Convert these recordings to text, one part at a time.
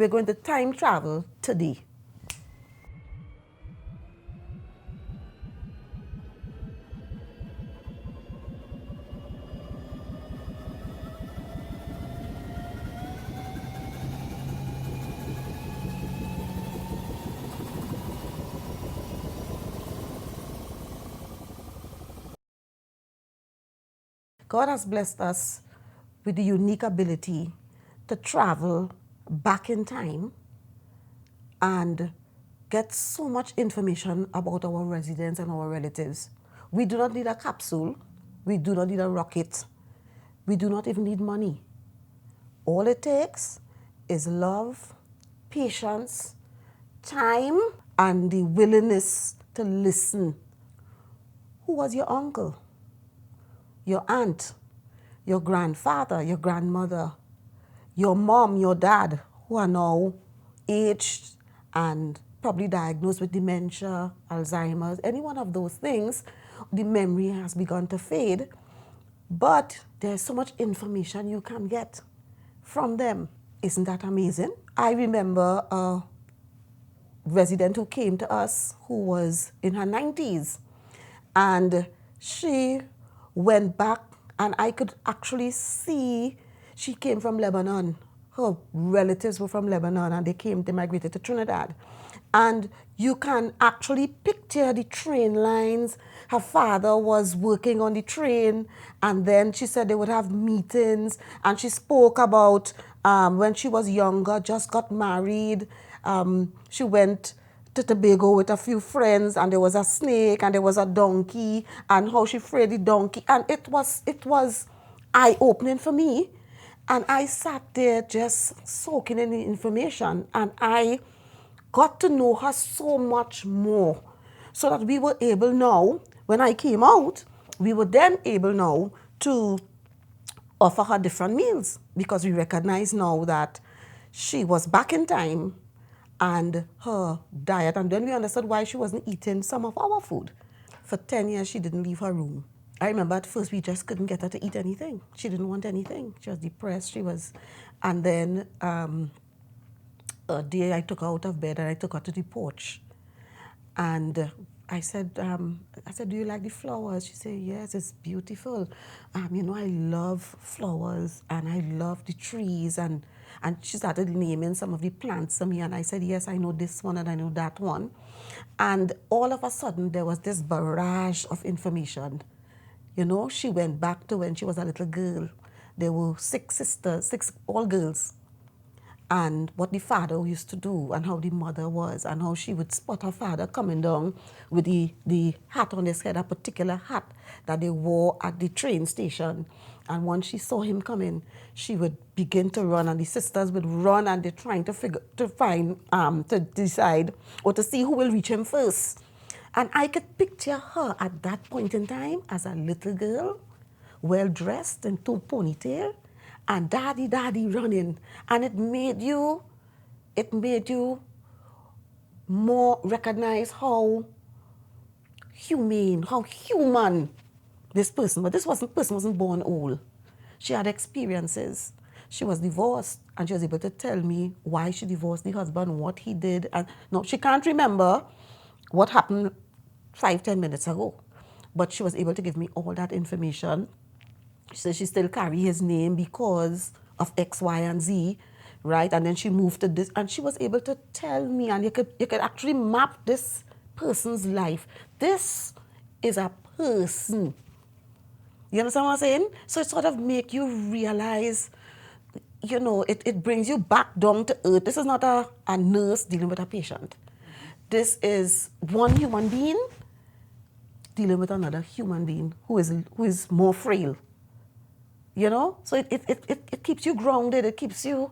We're going to time travel today. God has blessed us with the unique ability to travel back in time and get so much information about our residents and our relatives. We do not need a capsule. We do not need a rocket. We do not even need money. All it takes is love, patience, time, and the willingness to listen. Who was your uncle? Your aunt? Your grandfather? Your grandmother? Your mom, your dad, who are now aged and probably diagnosed with dementia, Alzheimer's, any one of those things, the memory has begun to fade. But there's so much information you can get from them. Isn't that amazing? I remember a resident who came to us who was in her 90s, and she went back, and I could actually see she came from Lebanon. Her relatives were from Lebanon, and they migrated to Trinidad. And you can actually picture the train lines. Her father was working on the train, and then she said they would have meetings, and she spoke about when she was younger, just got married. She went to Tobago with a few friends, and there was a snake, and there was a donkey, and how she freed the donkey. And it was eye-opening for me. And I sat there just soaking in the information, and I got to know her so much more, so that we were able now, when I came out, we were then able now to offer her different meals, because we recognize now that she was back in time and her diet, and then we understood why she wasn't eating some of our food. For 10 years, she didn't leave her room. I remember at first we just couldn't get her to eat anything. She didn't want anything. She was depressed. And then a day I took her out of bed and I took her to the porch. And I said, do you like the flowers? She said, yes, it's beautiful. I love flowers and I love the trees. And she started naming some of the plants to me. And I said, yes, I know this one and I know that one. And all of a sudden, there was this barrage of information. She went back to when she was a little girl. There were 6 sisters, 6 all girls. And what the father used to do, and how the mother was, and how she would spot her father coming down with the hat on his head, a particular hat that they wore at the train station. And once she saw him coming, she would begin to run, and the sisters would run, and they're trying to decide or to see who will reach him first. And I could picture her at that point in time as a little girl, well dressed in 2 ponytail, and daddy running. And it made you more recognize how humane, how human this person, but person wasn't born old. She had experiences. She was divorced, and she was able to tell me why she divorced the husband, what he did. And no, she can't remember what happened 5-10 minutes ago, but she was able to give me all that information. She said she still carry his name because of X, Y, and Z, right? And then she moved to this, and she was able to tell me, and you could actually map this person's life. This is a person. You understand what I'm saying? So it sort of make you realize, it brings you back down to earth. This is not a nurse dealing with a patient. This is one human being dealing with another human being who is more frail. So it keeps you grounded. It keeps you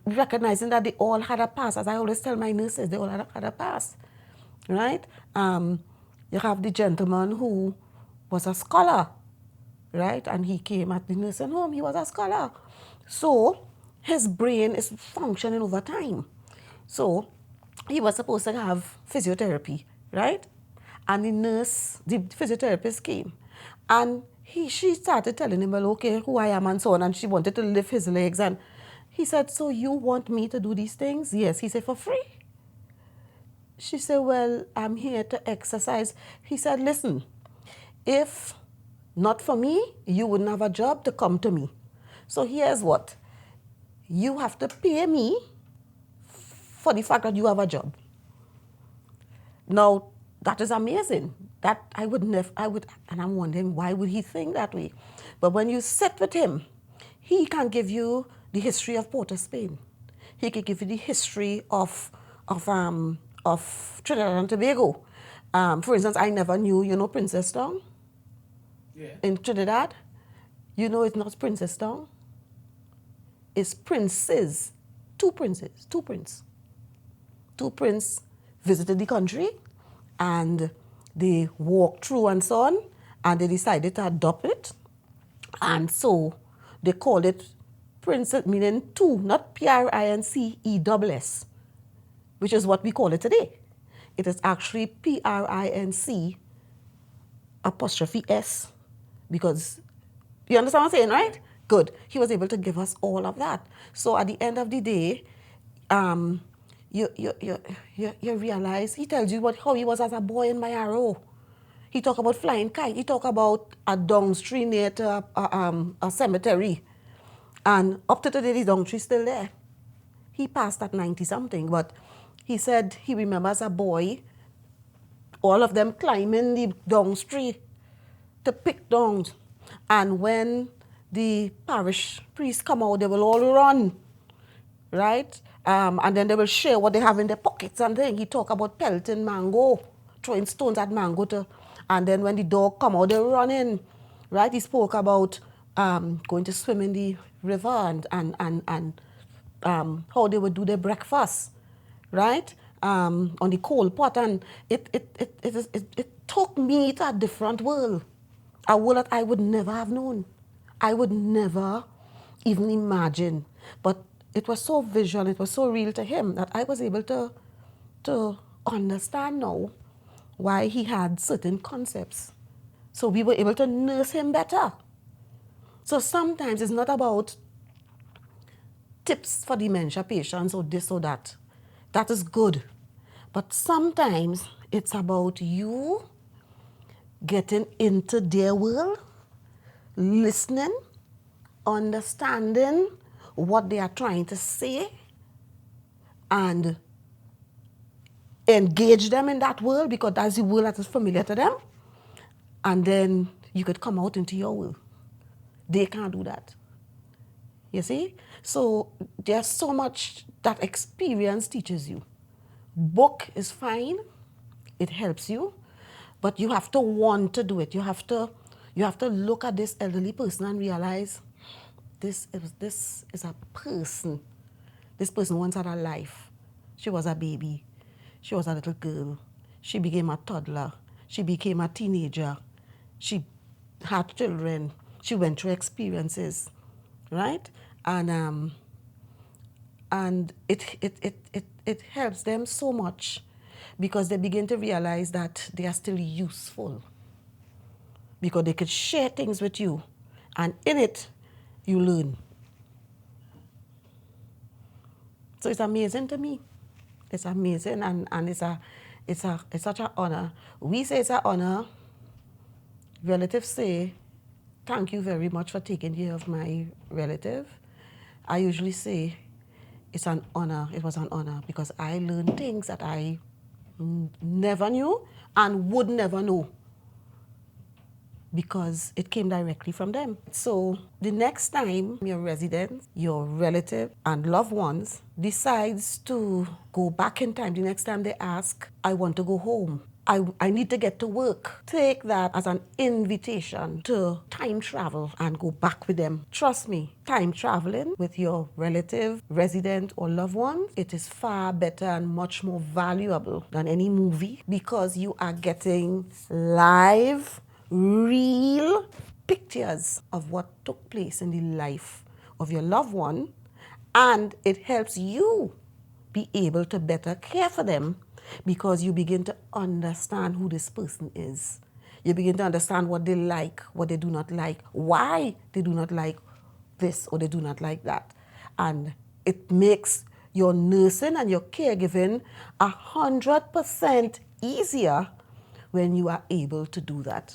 recognizing that they all had a past. As I always tell my nurses, they all had a past, right? You have the gentleman who was a scholar, right? And he came at the nursing home. He was a scholar. So his brain is functioning over time. So he was supposed to have physiotherapy, right? And the physiotherapist came. And she started telling him, well, okay, who I am and so on. And she wanted to lift his legs. And He said, so you want me to do these things? Yes. He said, for free? She said, well, I'm here to exercise. He said, listen, if not for me, you wouldn't have a job to come to me. So here's what. You have to pay me for the fact that you have a job. Now, that is amazing. That I would never, and I'm wondering why would he think that way? But when you sit with him, he can give you the history of Port of Spain. He can give you the history of Trinidad and Tobago. For instance, I never knew, Princess Town? Yeah. In Trinidad. It's not Princess Town. It's princes. Two princes. Two princes. Two princes visited the country and they walked through and so on, and they decided to adopt it. And so they called it Princess, meaning two, not Princess, which is what we call it today. It is actually Princ apostrophe S, because you understand what I'm saying, right? Good. He was able to give us all of that. So at the end of the day, you realize, he tells you how he was as a boy in Mayaro. He talk about flying kite. He talk about a dung tree near to a cemetery. And up to today, the dung tree is still there. He passed at 90-something, but he said he remembers a boy, all of them climbing the dung tree to pick dung. And when the parish priests come out, they will all run, right? And then they will share what they have in their pockets and things. He talk about pelting mango, throwing stones at mango. And then when the dog come out, they run in, right? He spoke about going to swim in the river and how they would do their breakfast, right? On the coal pot. And it took me to a different world, a world that I would never have known. I would never even imagine. But it was so visual, it was so real to him that I was able to understand now why he had certain concepts. So we were able to nurse him better. So sometimes it's not about tips for dementia patients or this or that. That is good. But sometimes it's about you getting into their world, listening, understanding what they are trying to say, and engage them in that world, because that's the world that is familiar to them. And then you could come out into your world. They can't do that. You see? So there's so much that experience teaches you. Book is fine. It helps you. But you have to want to do it. You have to look at this elderly person and realize this is a person. This person once had a life. She was a baby. She was a little girl. She became a toddler. She became a teenager. She had children. She went through experiences, right? And it helps them so much, because they begin to realize that they are still useful, because they could share things with you, and in it, you learn. So it's amazing to me. It's amazing, and it's such an honor. We say it's an honor. Relatives say, thank you very much for taking care of my relative. I usually say, it's an honor. It was an honor, because I learned things that I never knew and would never know, because it came directly from them. So the next time your resident, your relative, and loved ones decides to go back in time, the next time they ask, I want to go home, I need to get to work, take that as an invitation to time travel and go back with them. Trust me, time traveling with your relative, resident, or loved one, it is far better and much more valuable than any movie, because you are getting live, real pictures of what took place in the life of your loved one, and it helps you be able to better care for them, because you begin to understand who this person is. You begin to understand what they like, what they do not like, why they do not like this or they do not like that. And it makes your nursing and your caregiving 100% easier when you are able to do that.